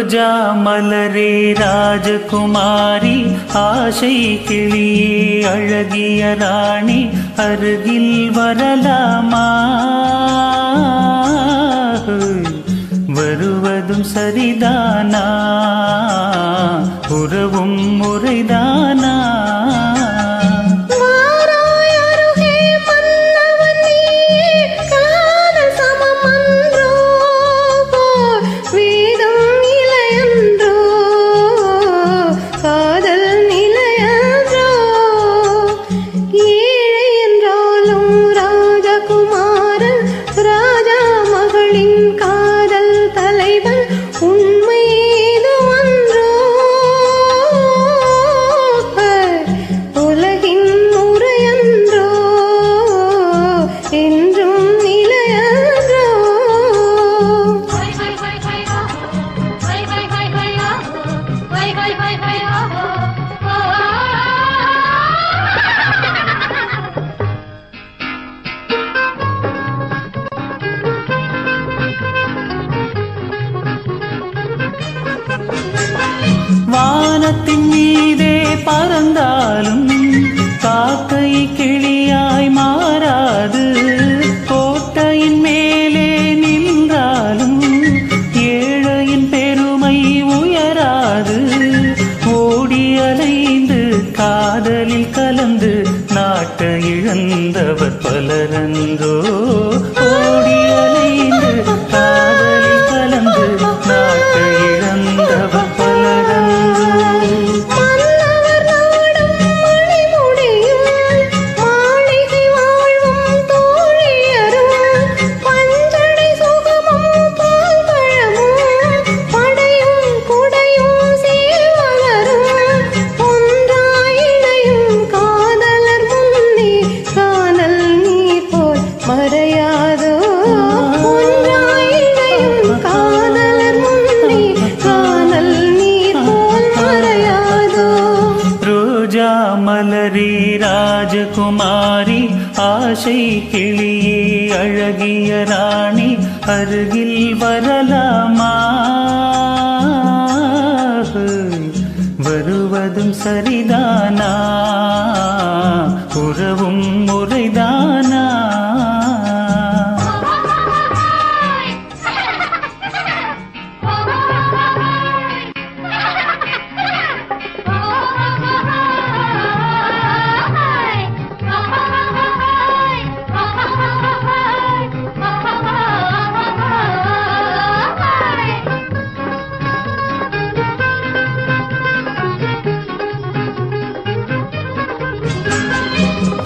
ரோஜா மலரே ராஜகுமாரி ஆசை கிளியே அழகிய ராணி அருகில் வரலாமா வருவதும் சரிதானா உறவும் முறைதானா வானத்தின் மீதே பறந்தாலும் காக்கை கிளியாய் மாறாது கோட்டையின் மேலே நின்றாலும் ஏழையின் பெருமை உயராது ஓடி அலைந்து காதலில் கலந்து நாட்டை இழந்தவர் பலரன்றோ ஓடி அலைந்து காதலில் கலந்து நாட்டை இழந்தவர் மலரே ராஜகுமாரி ஆசை கிளியே அழகிய ராணி அருகில் வரலாமா வருவதும் சரிதானா உறவும் முறைதானா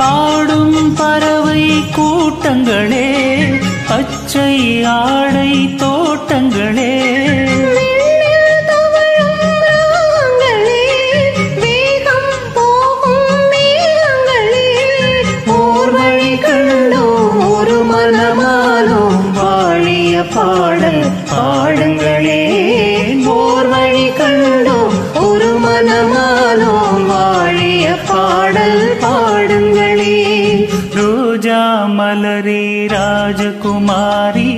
பாடும் பறவை கூட்டங்களே பச்சை ஆடை தோட்டங்களே ஓர் வழி கண்டோம் ஒரு மனமானோம் வாழிய பாடல் பாடுங்களே ஓர் வழி கண்டோம் ஒரு மனமானோம் வாழிய பாடல் பாடுங்களே ரோஜா மலரே ராஜகுமாரி